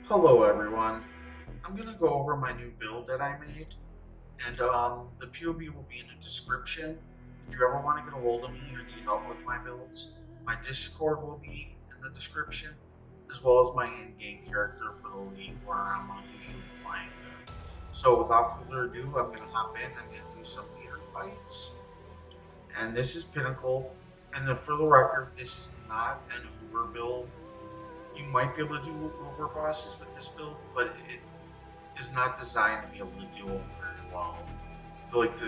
Hello everyone. I'm gonna go over my new build that I made, and the PoB will be in the description. If you ever want to get a hold of me or need help with my builds, my Discord will be in the description, as well as my in-game character for the league where I'm usually playing. So without further ado, I'm gonna hop in. I'm gonna do some leader fights, and this is Pinnacle. And then for the record, this is not an Uber build. You might be able to do Uber bosses with this build, but it is not designed to be able to do it very well. Like the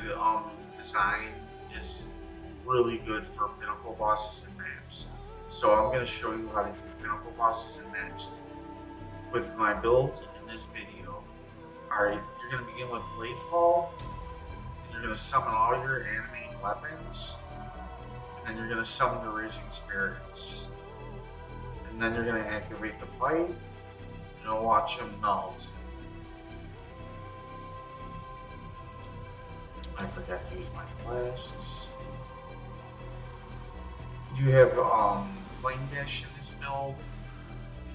design is really good for Pinnacle bosses and maps. So I'm going to show you how to do Pinnacle bosses and maps with my build in this video. Alright, you're going to begin with Bladefall, and you're going to summon all your animating weapons, and then you're going to summon the Raging Spirits. And then you're going to activate the fight, and you'll watch them melt. I forgot to use my flasks. You have Flame Dash in this build,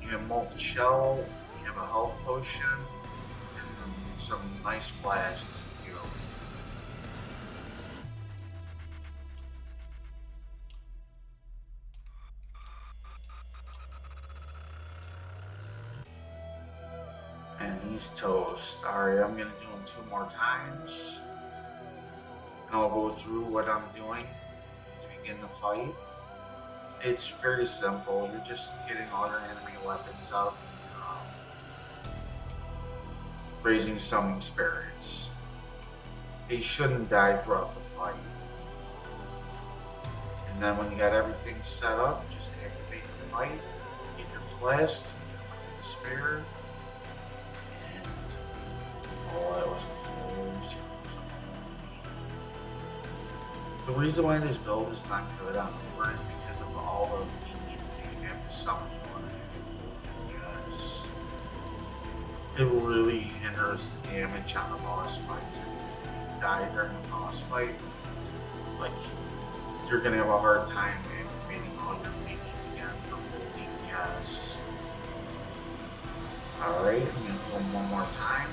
you have Molten Shell, you have a health potion, and some nice flasks too. And these toast. Alright, I'm gonna do them 2 more times. And I'll go through what I'm doing to begin the fight. It's very simple. You're just getting all your enemy weapons up, raising summoning spirits. They shouldn't die throughout the fight. And then when you got everything set up, just activate the fight, get your flask, the spear, and oh, that was close. The reason why this build is not good on Uber is because of all the minions you have to summon on it, because it really hinders the damage on the boss fights. If you die during the boss fight, like, you're gonna have a hard time activating all your minions again for full DPS. Alright, I'm gonna do them one more time.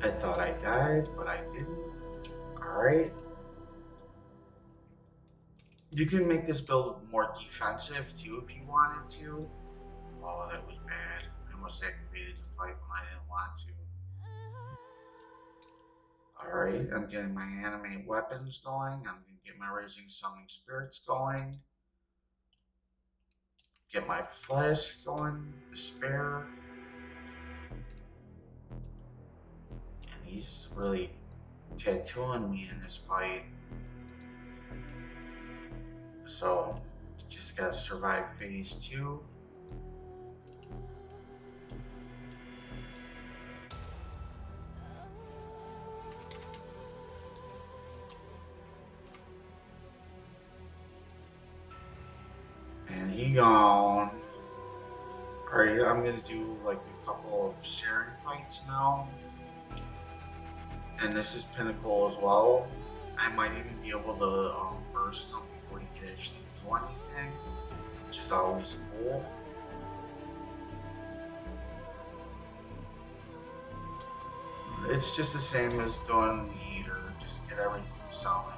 I thought I died, but I didn't. Alright. You can make this build more defensive too if you wanted to. Oh, that was bad. I almost activated the fight when I didn't want to. Alright, I'm getting my animate weapons going. I'm going to get my raising summoning spirits going. Get my flask going, the spare. And he's really tattooing me in this fight. So, just gotta survive phase 2. And he gone. Alright, I'm gonna do like a couple of Searing fights now. And this is Pinnacle as well. I might even be able to burst some before you can actually do anything, which is always cool. It's just the same as doing Lead, or just get everything summoned.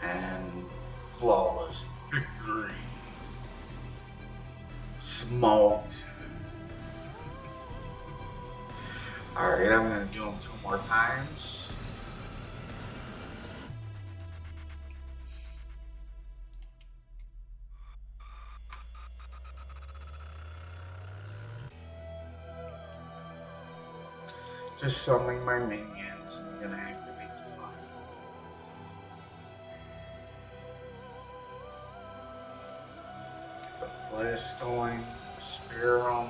And flawless victory. Smoked. Alright, I'm gonna do them 2 more times. Just summoning my minions, and I'm gonna activate the fight. Get the flask going, spear them.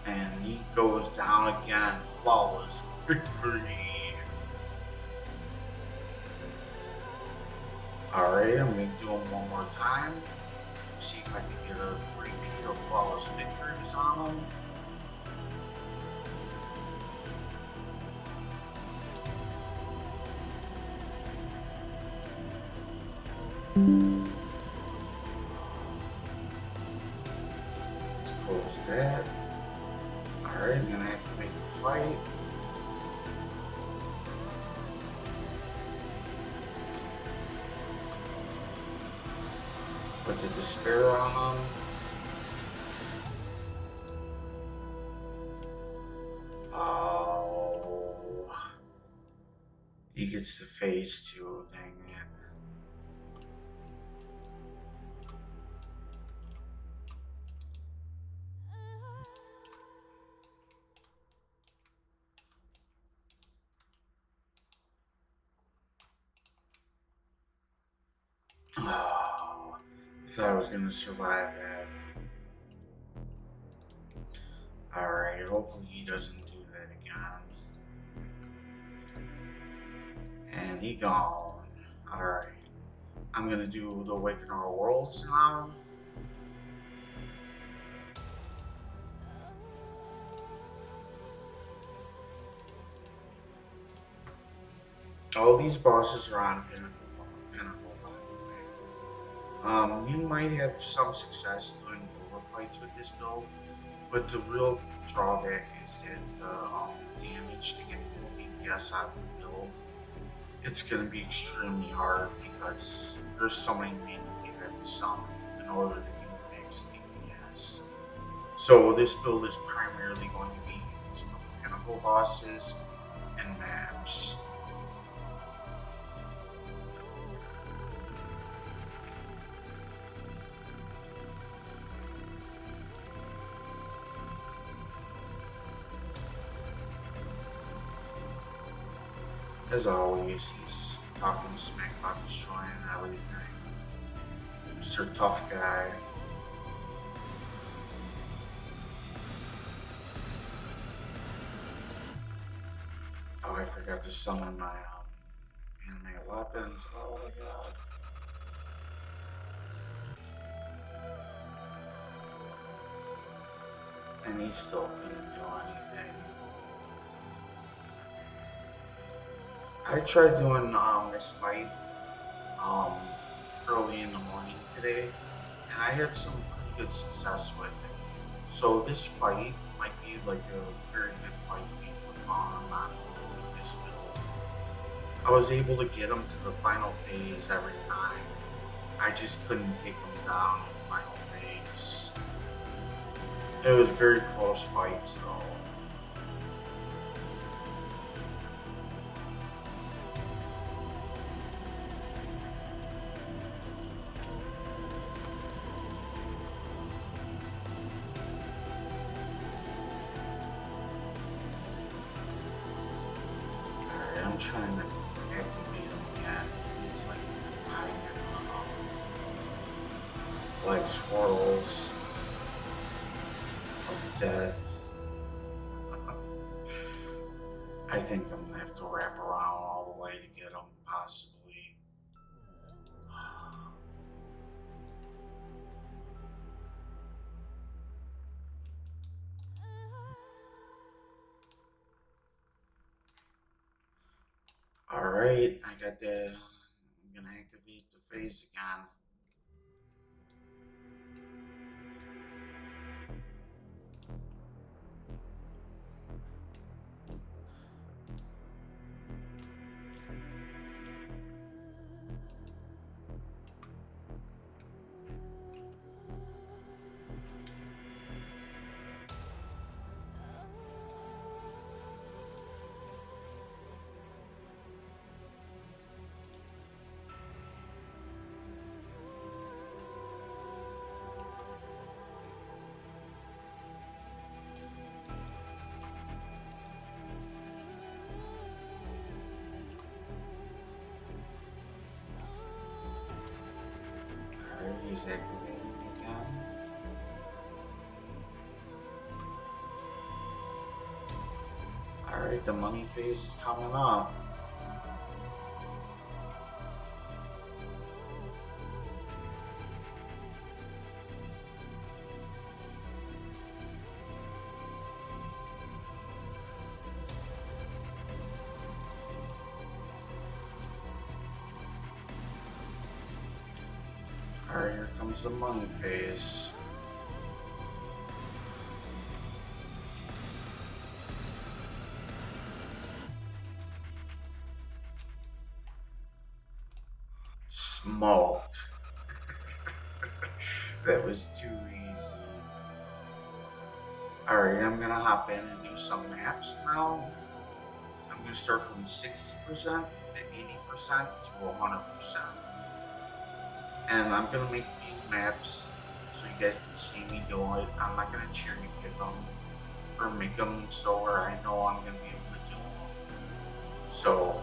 And he goes down again. Flawless victory. Alright, I'm gonna do them one more time. See if I can get a 3-peat of flawless victories on them. Let's close that. Alright, I'm gonna activate the fight. Put the despair on them. Oh. He gets to phase 2, dang it. Oh, I thought I was gonna survive that. Alright, hopefully he doesn't do that again. And he gone. Alright. I'm gonna do the Awaken Our Worlds now. All these bosses are on Pinnacle, by the way. You might have some success doing overfights with this build, but the real drawback is that the damage to get full DPS out of the build, it's going to be extremely hard because there's so many minions you have to summon in order to get max DPS. So this build is primarily going to be used for Pinnacle bosses and maps. As always, he's talking smack about destroying everything. Mr. Tough Guy. Oh, I forgot to summon my animate weapons. Oh my god. And he still couldn't do anything. I tried doing this fight early in the morning today, and I had some pretty good success with it. So this fight might be like a very good fight with on this build. I was able to get him to the final phase every time. I just couldn't take him down in the final phase. It was very close fights though. I'm trying to activate him again. He's like hiding like swirls of death. I think I'm gonna have to wrap around all the way to get him, possibly. Alright, I got the. I'm gonna activate the phase again. He's activating again. Alright, the money phase is coming up. Alright, here comes the money phase. Smoked. That was too easy. Alright, I'm gonna hop in and do some maps now. I'm gonna start from 60% to 80% to 100%. And I'm gonna make these maps so you guys can see me do it. I'm not gonna cherry pick them or make them so where I know I'm gonna be able to do them. So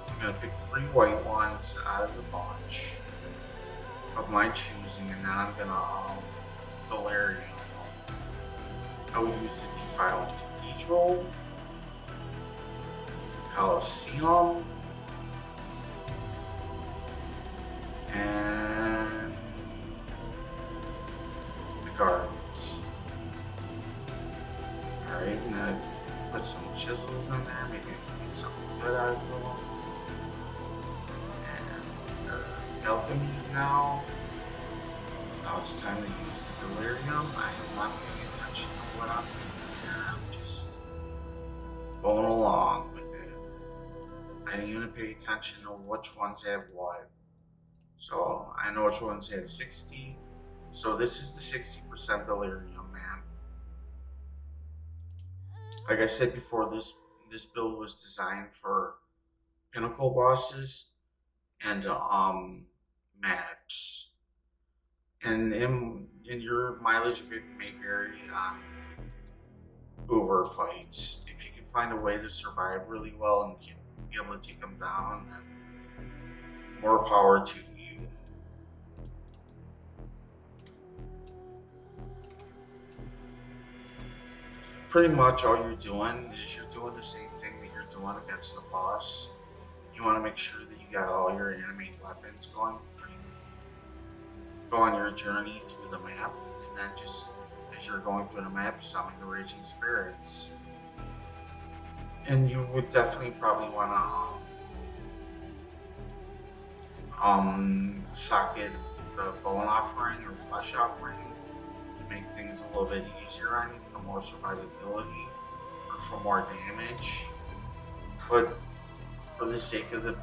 I'm gonna pick 3 white ones out of the bunch of my choosing, and then I'm gonna Delirium. I would use the Defiled Cathedral, Coliseum, and the Gardens. Alright, I'm gonna put some chisels in there, maybe I can get something good out of them. And alchemy now. Now it's time to use the Delirium. I am not paying attention to what I'm doing here. I'm just going along with it. I didn't even pay attention to which ones have what. So I know which ones have 60. So this is the 60% Delirium, man. Like I said before, this build was designed for Pinnacle bosses and maps. And in your mileage of it may vary on over fights. If you can find a way to survive really well and can be able to take them down, then more power to you. Pretty much all you're doing is you're doing the same thing that you're doing against the boss. You want to make sure that you got all your Animate weapons going before you go on your journey through the map, and then just as you're going through the map, summon the Raging Spirits. And you would definitely probably want to socket the Bone Offering or Flesh Offering to make things a little bit easier on you for more survivability or for more damage. But for the sake of the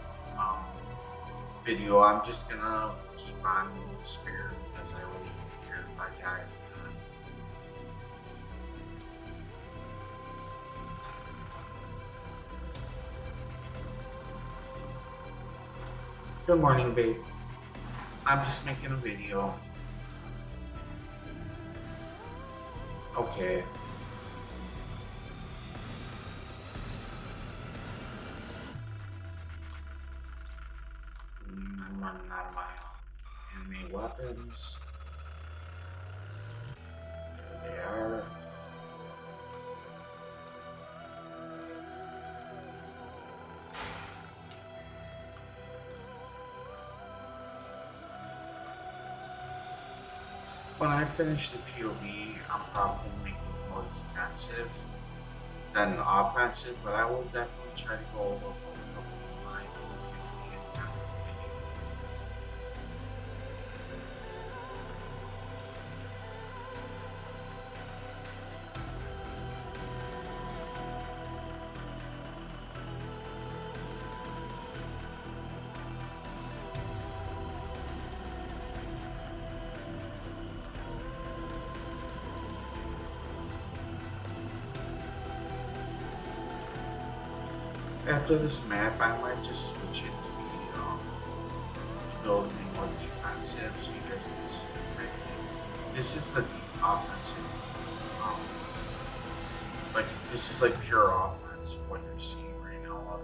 video, I'm just gonna keep on the Spirit because I really don't care if I die. Good morning, babe. I'm just making a video. Okay. I'm running out of my enemy weapons. There they are. When I finish the PoB, I'm probably making it more defensive than offensive, but I will definitely try to go over both of my After this map, I might just switch it to be building more defensive so you guys can see exactly. This is the offensive. Like, this is like pure offense, what you're seeing right now.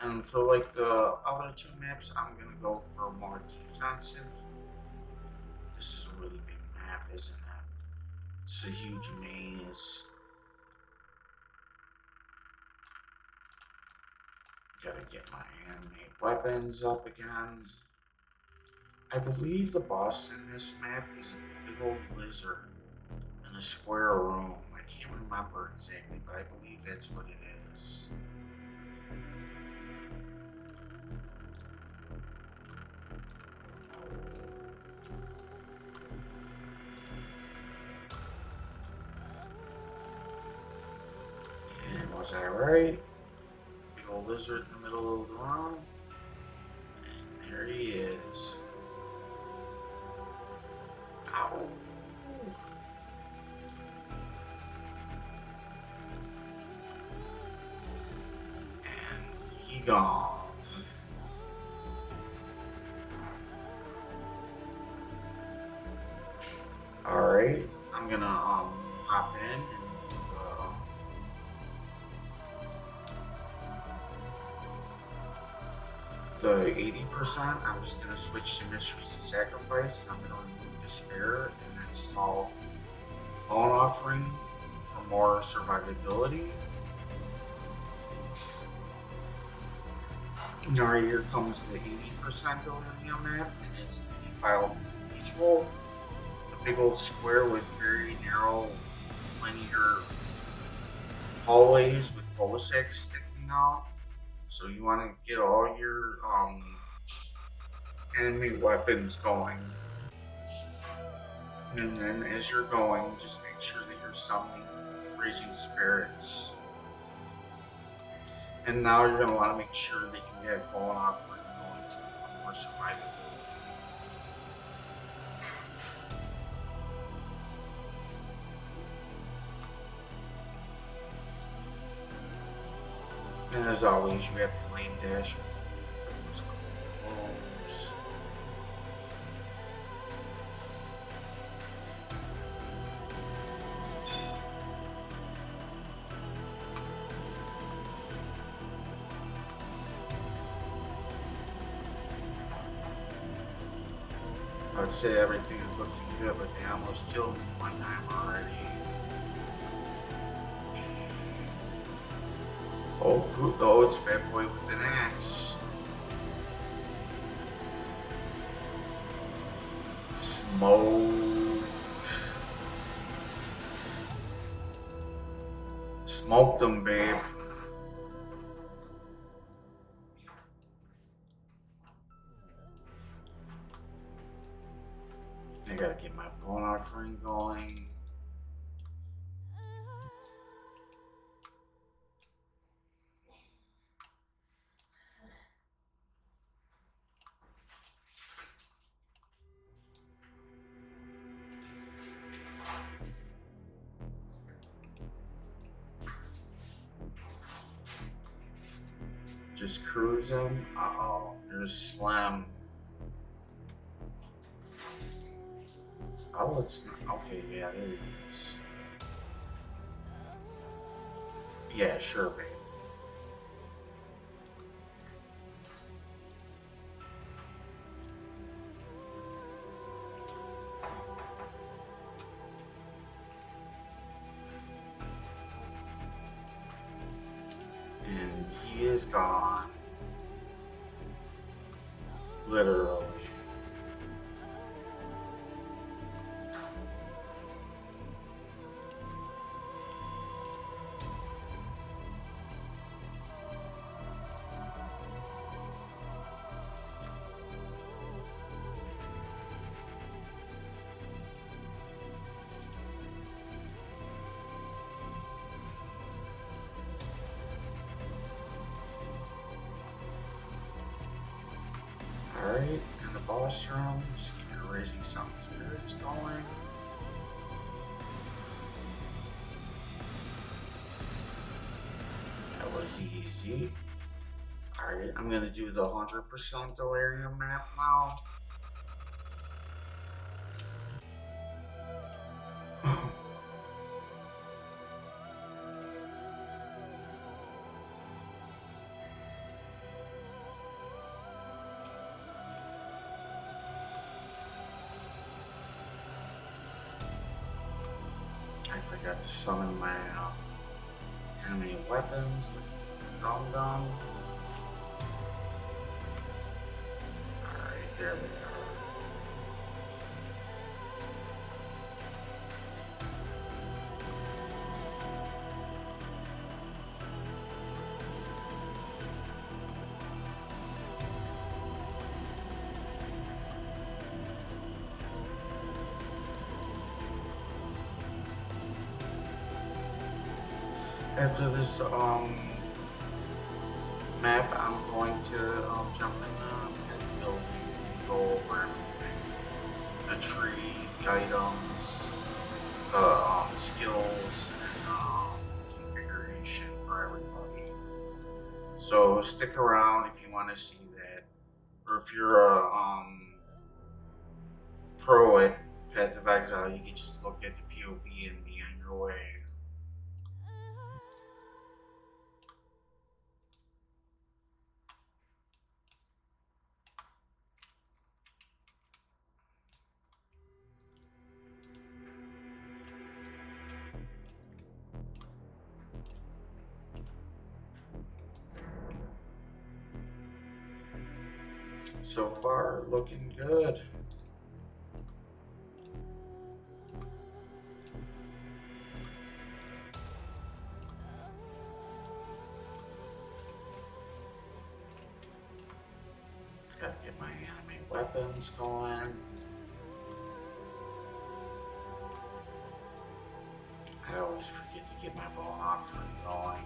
And for like the other 2 maps, I'm gonna go for more defensive. This is a really big map, isn't it? It's a huge maze. Gotta get my Animate weapons up again. I believe the boss in this map is a big old lizard in a square room. I can't remember exactly, but I believe that's what it is. Alright. Big old lizard in the middle of the room. And there he is. Ow. And he gone. Alright, I'm gonna hop in and the 80%, I'm just gonna switch to Mistress to Sacrifice. I'm gonna remove Despair and then solve Bone Offering for more survivability. Now here comes the 80% Delirium map, and it's the defiled Control. The big old square with very narrow linear hallways with cul-de-sacs sticking out. So you want to get all your enemy weapons going. And then as you're going, just make sure that you're summoning Raging Spirits. And now you're going to want to make sure that you have Bone Offering going for more survivability. And as always, you have Flame Dash. Close. I would say everything is looking good, but they almost killed me one time already. Oh, good. Oh, it's Bad Boy with an axe. Smoked. Smoked them, babe. I gotta get my Bone Offering going. Just cruising. Uh-oh, there's Slim. Oh, it's not. Okay, yeah, there it is. Yeah, sure, babe. And he is gone. Literally. Alright, in the boss room, just keep your Raising Some Spirits going. That was easy. Alright, I'm gonna do the 100% Delirium map now. I forgot to summon my enemy weapons, like Dum Dum. Alright, there we go. after this map, I'm going to jump in the building and go over everything. The tree, the items, the skills, and configuration for everybody. So stick around if you want to see that. Or if you're a pro at Path of Exile, you can just look at the PoB and be on your way. So far, looking good. Gotta get my Animate weapons going. I always forget to get my bone offering going.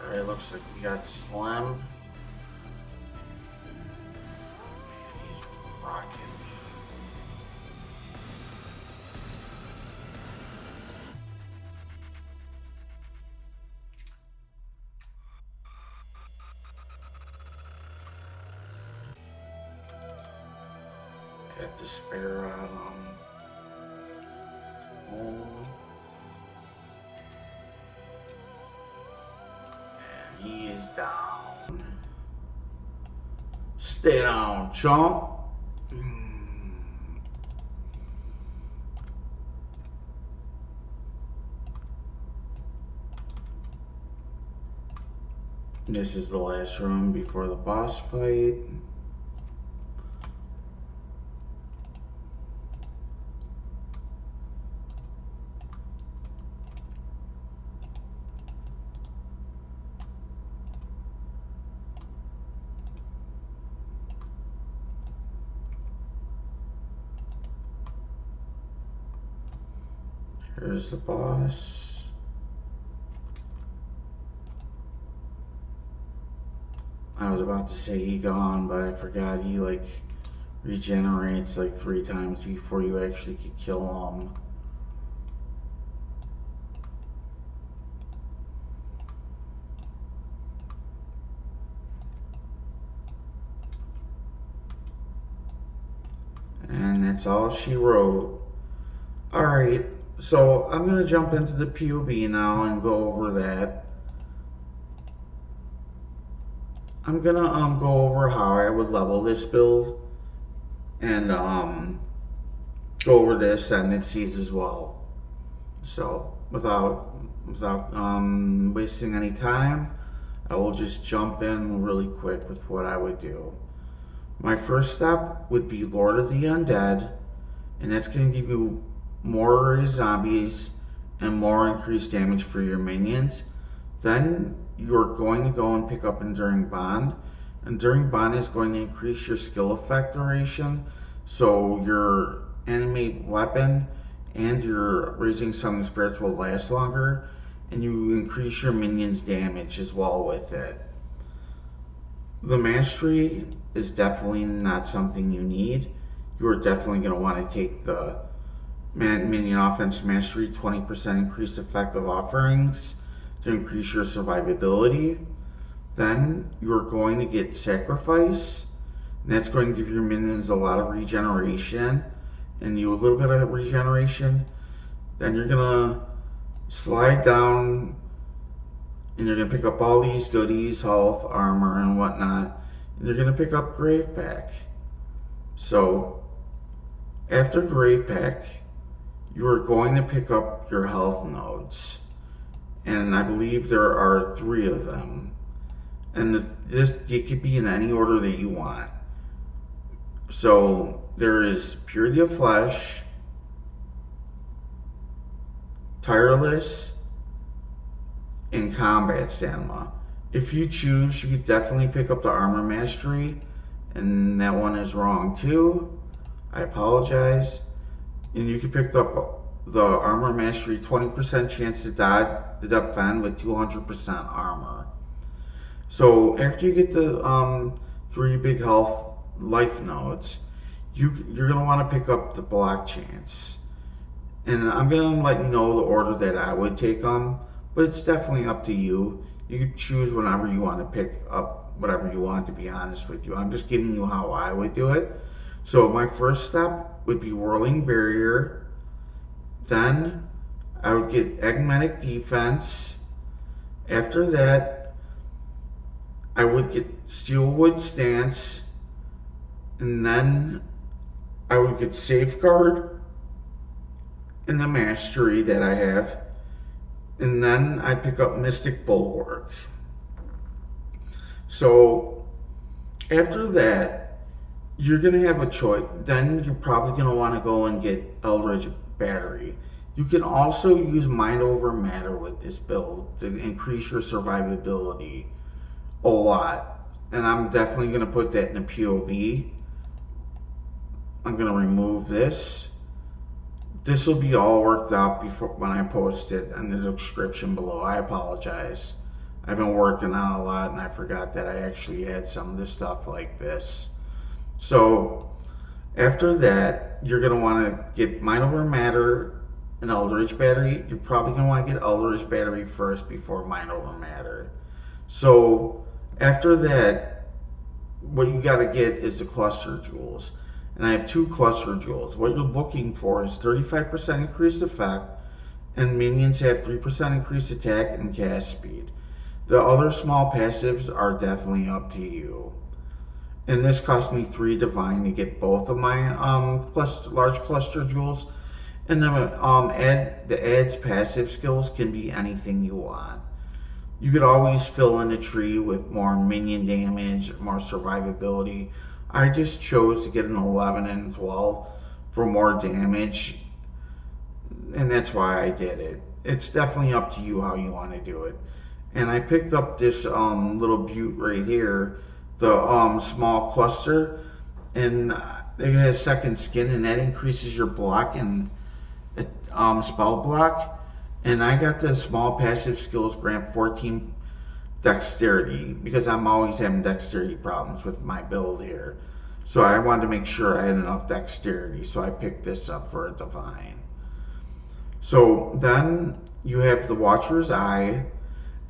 Alright, looks like we got Slim. Man, he's rocking. Got Despair on him. He is down. Stay down, chump. This is the last room before the boss fight. Here's the boss. I was about to say he gone, but I forgot he like regenerates like 3 times before you actually could kill him. And that's all she wrote. Alright. So I'm going to jump into the PoB now and go over that. I'm going to go over how I would level this build and go over the ascendancies as well. So without wasting any time, I will just jump in really quick with what I would do. My first step would be Lord of the Undead, and that's going to give you more zombies and more increased damage for your minions. Then you're going to go and pick up Enduring Bond. Enduring Bond is going to increase your skill effect duration, so your Animate weapon and your Raising Summoning Spirits will last longer, and you increase your minions damage as well with it. The Mastery is definitely not something you need. You are definitely going to want to take the Minion Offense Mastery, 20% increased effective offerings to increase your survivability. Then you're going to get Sacrifice, and that's going to give your minions a lot of regeneration and you a little bit of regeneration. Then you're going to slide down and you're going to pick up all these goodies, health, armor, and whatnot. And you're going to pick up Grave Pack. So After Grave Pack, you are going to pick up your health nodes. And I believe there are 3 of them. And it could be in any order that you want. So there is Purity of Flesh, Tireless, and Combat Stamina. If you choose, you could definitely pick up the Armor Mastery, and that one is wrong too. I apologize. And you could pick up the Armor Mastery, 20% chance to defend with 200% armor. So after you get the 3 big health life nodes, you're going to want to pick up the block chance. And I'm going to let you know the order that I would take them, but it's definitely up to you. You can choose whenever you want to pick up whatever you want, to be honest with you. I'm just giving you how I would do it. So my first step would be Whirling Barrier. Then I would get Agmatic Defense. After that, I would get Steelwood Stance. And then I would get Safeguard and the Mastery that I have. And then I pick up Mystic Bulwark. So after that, you're going to have a choice. Then you're probably going to want to go and get Eldritch Battery. You can also use Mind Over Matter with this build to increase your survivability a lot. And I'm definitely going to put that in a PoB. I'm going to remove this. This will be all worked out before when I post it in the description below. I apologize. I've been working on a lot and I forgot that I actually had some of this stuff like this. So after that, you're going to want to get Mind Over Matter and Eldritch Battery. You're probably going to want to get Eldritch Battery first before Mind Over Matter. So after that, what you got to get is the Cluster Jewels. And I have 2 Cluster Jewels. What you're looking for is 35% increased effect, and minions have 3% increased attack and cast speed. The other small passives are definitely up to you. And this cost me 3 divine to get both of my large Cluster Jewels. And then the adds passive skills can be anything you want. You could always fill in a tree with more minion damage, more survivability. I just chose to get an 11 and 12 for more damage, and that's why I did it. It's definitely up to you how you want to do it. And I picked up this little butte right here, the small cluster, and it has second skin, and that increases your block and spell block. And I got the small passive skills grant 14 dexterity because I'm always having dexterity problems with my build here. So I wanted to make sure I had enough dexterity, so I picked this up for a divine. So then you have the Watcher's Eye,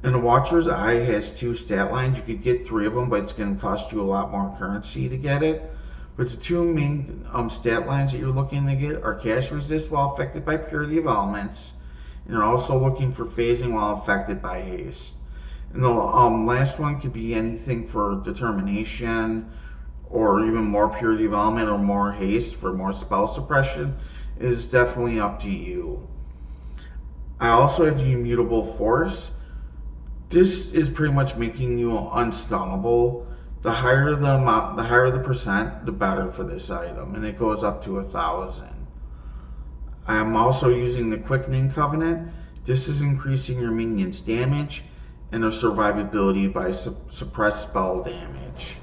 and the Watcher's Eye has 2 stat lines. You could get 3 of them, but it's going to cost you a lot more currency to get it. But the 2 main stat lines that you're looking to get are Cast Resist while affected by Purity of Elements, and you're also looking for Phasing while affected by Haste. And the last one could be anything for Determination, or even more Purity of Element, or more Haste for more spell suppression. It is definitely up to you. I also have the Immutable Force. This is pretty much making you unstunnable. The higher the amount, the higher the percent, the better for this item, and it goes up to 1,000. I am also using the Quickening Covenant. This is increasing your minions' damage and their survivability by suppressed spell damage.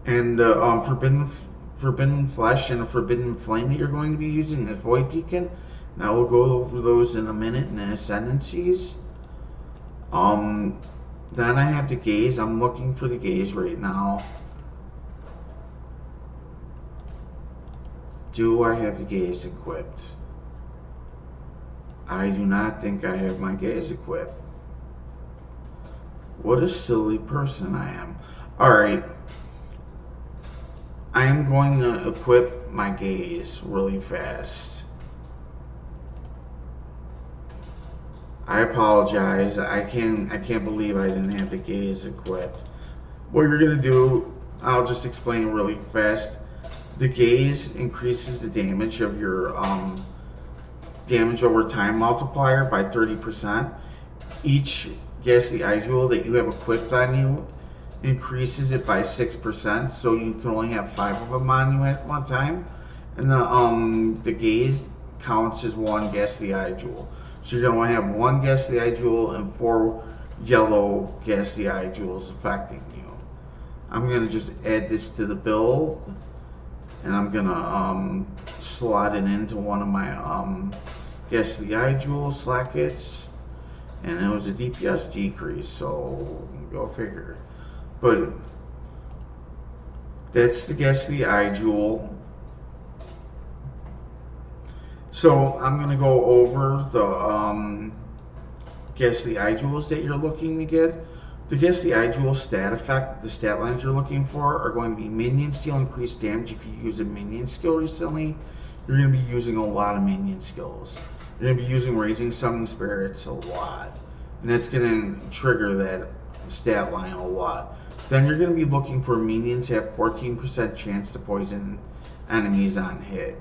And Forbidden Flesh and a Forbidden Flame that you're going to be using is Void Beacon. Now we'll go over those in a minute in the Ascendancies. Then I have the Gaze. I'm looking for the Gaze right now. Do I have the Gaze equipped? I do not think I have my Gaze equipped. What a silly person I am. Alright. I am going to equip my Gaze really fast. I apologize. I can't believe I didn't have the Gaze equipped. What you're gonna do, I'll just explain really fast. The gaze increases the damage of your damage over time multiplier by 30%. Each ghastly eye jewel that you have equipped on you increases it by 6%, so you can only have 5 of them on you at one time. And the gaze counts as 1 ghastly eye jewel. So you're going to have 1 ghastly eye jewel and 4 yellow ghastly eye jewels affecting you. I'm going to just add this to the build, and I'm going to slot it into one of my ghastly eye jewel slackets. And it was a DPS decrease, so go figure. But that's the ghastly eye jewel. So I'm going to go over the ghastly eye jewels that you're looking to get. The ghastly eye jewel stat effect, the stat lines you're looking for are going to be minions deal increased damage. If you use a minion skill recently, you're going to be using a lot of minion skills. You're going to be using Raging Summoning Spirits a lot, and that's going to trigger that stat line a lot. Then you're going to be looking for minions that have 14% chance to poison enemies on hit.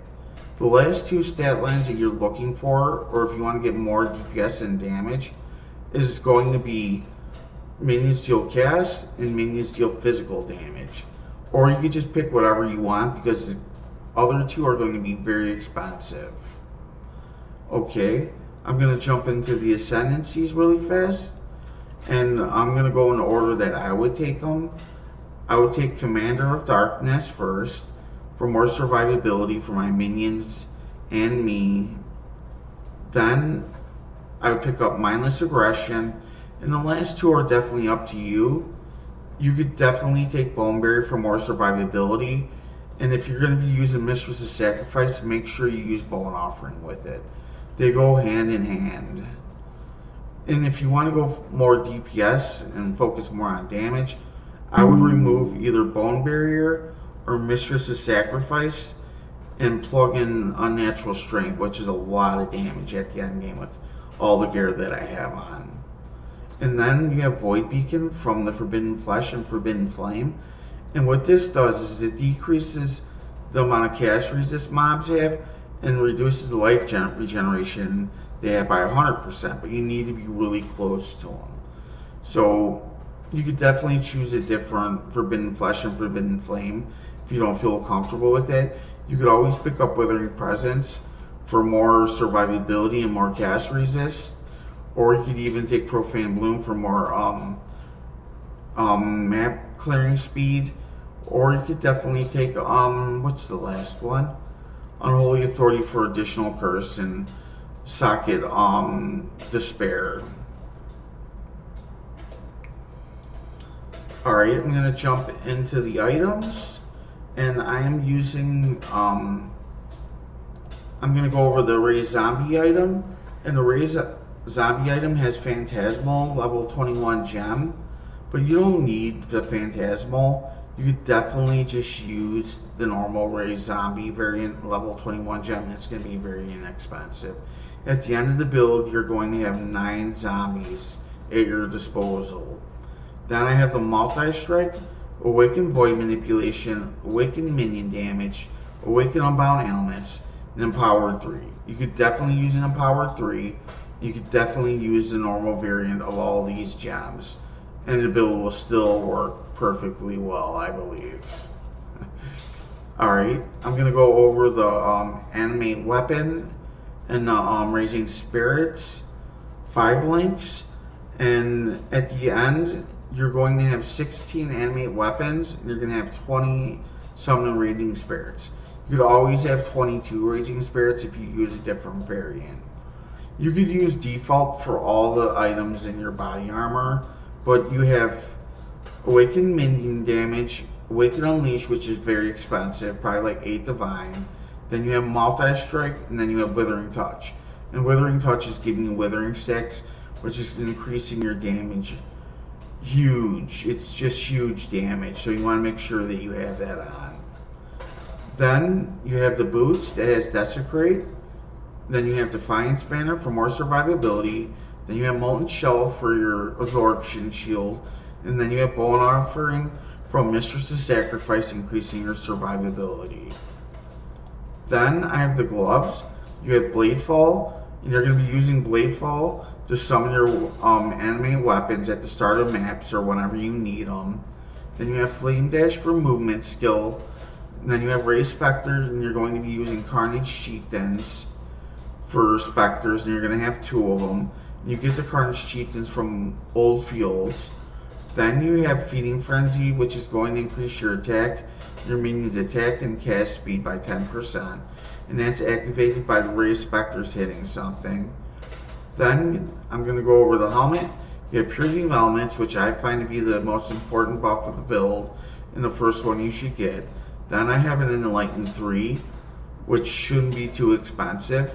The last 2 stat lines that you're looking for, or if you want to get more DPS and damage, is going to be minions deal cast and minions deal physical damage. Or you could just pick whatever you want, because the other 2 are going to be very expensive. Okay, I'm going to jump into the ascendancies really fast, and I'm going to go in the order that I would take them. I would take Commander of Darkness first, for more survivability for my minions and me. Then I would pick up Mindless Aggression, and the last 2 are definitely up to you. You could definitely take Bone Barrier for more survivability, and if you're going to be using Mistress of Sacrifice, make sure you use Bone Offering with it. They go hand in hand. And if you want to go more DPS and focus more on damage, I would remove either Bone Barrier or Mistress of Sacrifice and plug in Unnatural Strength, which is a lot of damage at the end game with all the gear that I have on. And then you have Void Beacon from the Forbidden Flesh and Forbidden Flame. And what this does is it decreases the amount of cast resist mobs have and reduces the life regeneration they have by 100%, but you need to be really close to them. So you could definitely choose a different Forbidden Flesh and Forbidden Flame if you don't feel comfortable with that. You could always pick up Withering Presence for more survivability and more cast resist, or you could even take Profane Bloom for more map clearing speed, or you could definitely take what's the last one? Unholy Authority for additional curse and socket Despair. Alright, I'm going to jump into the items, and I am using, I'm going to go over the Raised Zombie item, and the Raised Zombie item has Phantasmal, level 21 gem, but you don't need the Phantasmal. You could definitely just use the normal Raised Zombie variant, level 21 gem. It's going to be very inexpensive. At the end of the build, you're going to have 9 zombies at your disposal. Then I have the Multi-Strike, Awaken Void Manipulation, Awaken Minion Damage, Awaken Unbound Ailments, and Empowered 3. You could definitely use an Empowered 3. You could definitely use the normal variant of all these gems, and the build will still work perfectly well, I believe. Alright, I'm going to go over the Animate weapon and the Raging Spirits 5 links, and at the end you're going to have 16 Animate weapons, and you're going to have 20 Summon Raging Spirits. You could always have 22 Raging Spirits if you use a different variant. You could use default for all the items in your body armor, but you have Awaken Minion Damage, Awaken Unleash, which is very expensive, probably like 8 Divine. Then you have Multi-Strike, and then you have Withering Touch. And Withering Touch is giving you Withering Sticks, which is increasing your damage huge. It's just huge damage, so you want to make sure that you have that on. Then you have the boots that has Desecrate. Then you have Defiance Banner for more survivability. Then you have Molten Shell for your Absorption Shield. And then you have Bone Offering from Mistress of Sacrifice, increasing your survivability. Then I have the gloves. You have Bladefall, and you're going to be using Bladefall to summon your animate weapons at the start of maps or whenever you need them. Then you have Flame Dash for movement skill. And then you have Ray Spectres, and you're going to be using Carnage Chieftains for Spectres, and you're going to have 2 of them. And you get the Carnage Chieftains from Old Fields. Then you have Feeding Frenzy, which is going to increase your attack, your minions' attack and cast speed by 10%. And that's activated by the Ray Spectres hitting something. Then I'm going to go over the helmet. You have Purity of Elements, which I find to be the most important buff of the build, and the first one you should get. Then I have an Enlightened 3, which shouldn't be too expensive.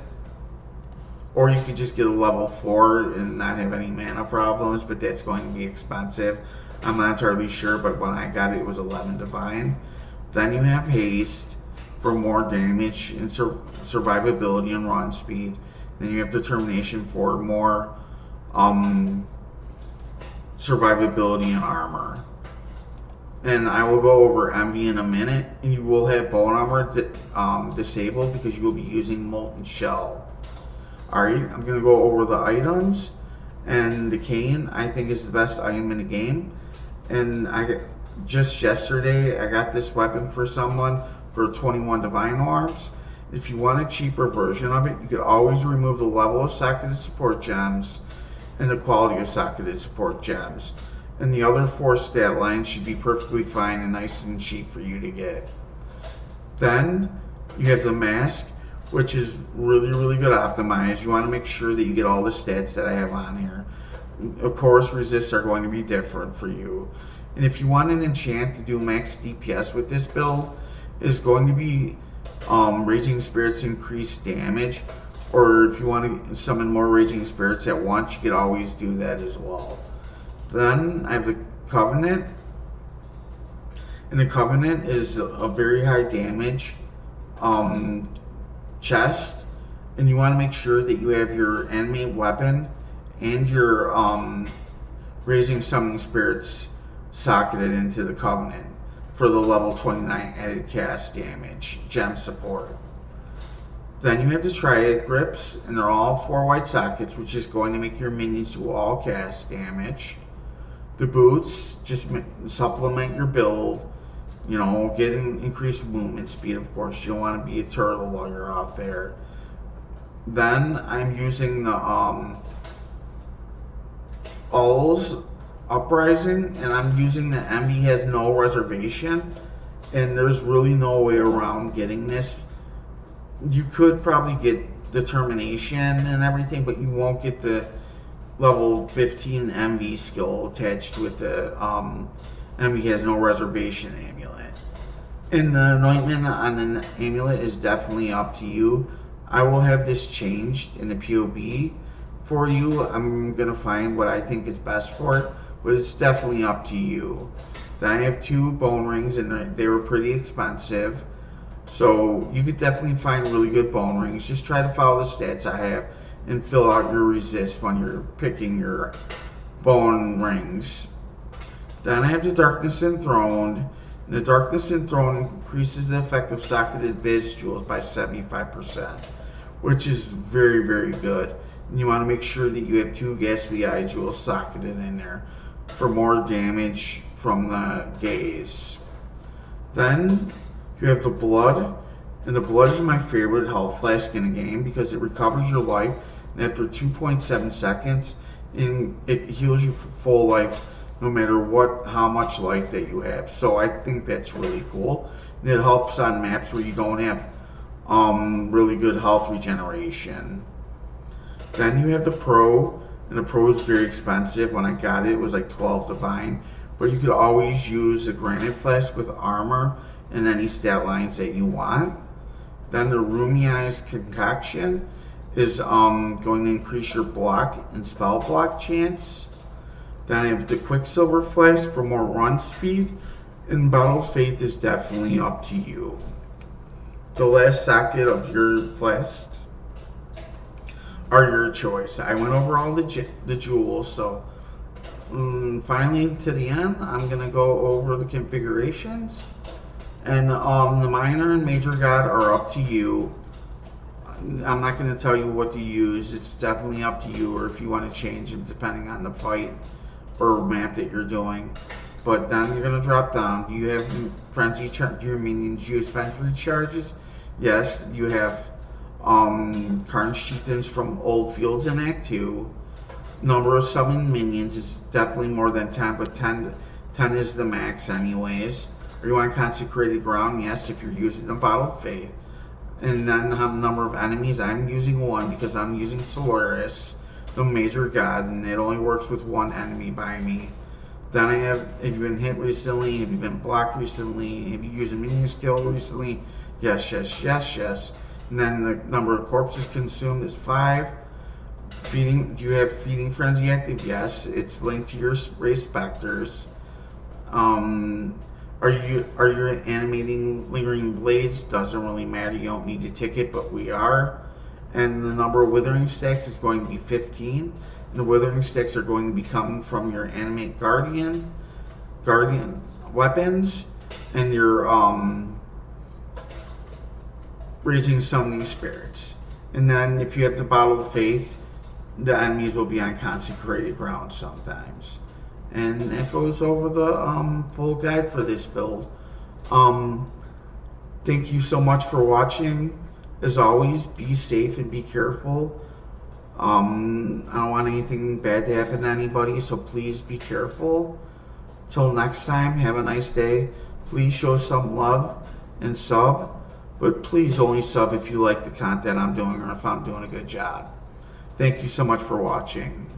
Or you could just get a level 4 and not have any mana problems, but that's going to be expensive. I'm not entirely sure, but when I got it, it was 11 Divine. Then you have Haste for more damage and survivability and run speed. Then you have Determination for more survivability and armor. And I will go over Envy in a minute, and you will have Bone Armor disabled because you will be using Molten Shell. Alright, I'm going to go over the items, and the cane I think is the best item in the game. And just yesterday I got this weapon for someone for 21 Divine Orbs. If you want a cheaper version of it, you could always remove the level of socketed support gems and the quality of socketed support gems. And the other 4 stat lines should be perfectly fine and nice and cheap for you to get. Then you have the mask, which is really good optimized. You want to make sure that you get all the stats that I have on here. Of course, resists are going to be different for you. And if you want an enchant to do max DPS with this build, is going to be Raging Spirits increased damage. Or if you want to summon more Raging Spirits at once, you could always do that as well. Then I have the Covenant. And the Covenant is a very high damage chest. And you want to make sure that you have your animate weapon and your Raising Summoning Spirits socketed into the Covenant for the level 29 added cast damage gem support. Then you have the Triad Grips, and they're all 4 white sockets, which is going to make your minions do all cast damage. The boots just supplement your build, you know, get an increased movement speed. Of course, you don't want to be a turtle while you're out there. Then I'm using the All's Uprising, and I'm using the Envy has no reservation, and there's really no way around getting this. You could probably get Determination and everything, but you won't get the level 15 Envy skill attached with the Envy has no reservation amulet. And the anointment on an amulet is definitely up to you. I will have this changed in the PoB for you. I'm going to find what I think is best for it, but it's definitely up to you. Then I have 2 bone rings, and they were pretty expensive. So you could definitely find really good bone rings. Just try to follow the stats I have and fill out your resist when you're picking your bone rings. Then I have the Darkness Enthroned. And the Darkness Enthroned increases the effect of socketed Biz Jewels by 75%, which is very good. And you want to make sure that you have 2 Ghastly Eye Jewels socketed in there for more damage from the gaze. Then you have the Blood, and the Blood is my favorite health flask in the game because it recovers your life, and after 2.7 seconds, and it heals you for full life no matter how much life that you have. So I think that's really cool. And it helps on maps where you don't have really good health regeneration. Then you have the Pro, and the Pro is very expensive. When I got it, it was like 12 Divine, but you could always use a Granite Flask with armor and any stat lines that you want. Then the Rumiized Concoction is going to increase your block and spell block chance. Then I have the Quicksilver Flask for more run speed, and Bottle of Faith is definitely up to you. The last socket of your flasks are your choice. I went over all the jewels, so finally to the end, I'm going to go over the configurations. And the minor and major god are up to you. I'm not going to tell you what to use. It's definitely up to you, or if you want to change them depending on the fight or map that you're doing. But then you're going to drop down. Do you have frenzy charge? Do your minions use frenzy charges? Yes, you have Carnage Chieftains from old fields in Act 2. Number of summoned minions is definitely more than 10, but 10 is the max anyways. Or you want Consecrated Ground? Yes, if you're using the Bottle of Faith. And then the number of enemies, I'm using 1 because I'm using Sirius, the major god, and it only works with 1 enemy by me. Then I have, if you've been hit recently, have you been blocked recently, have you used a minion skill recently? Yes, yes, yes, yes. And then the number of corpses consumed is 5. Feeding, do you have Feeding Frenzy active? Yes, it's linked to your race Spectres. Are you animating Lingering Blades? Doesn't really matter, you don't need a ticket, but we are. And the number of Withering Sticks is going to be 15. And the Withering Sticks are going to be coming from your Animate Guardian weapons, and your Raging Summoning Spirits. And then if you have the Bottle of Faith, the enemies will be on Consecrated Ground sometimes. And that goes over the full guide for this build. Thank you so much for watching. As always, be safe and be careful. I don't want anything bad to happen to anybody, so please be careful. Till next time, have a nice day. Please show some love and sub, but please only sub if you like the content I'm doing or if I'm doing a good job. Thank you so much for watching.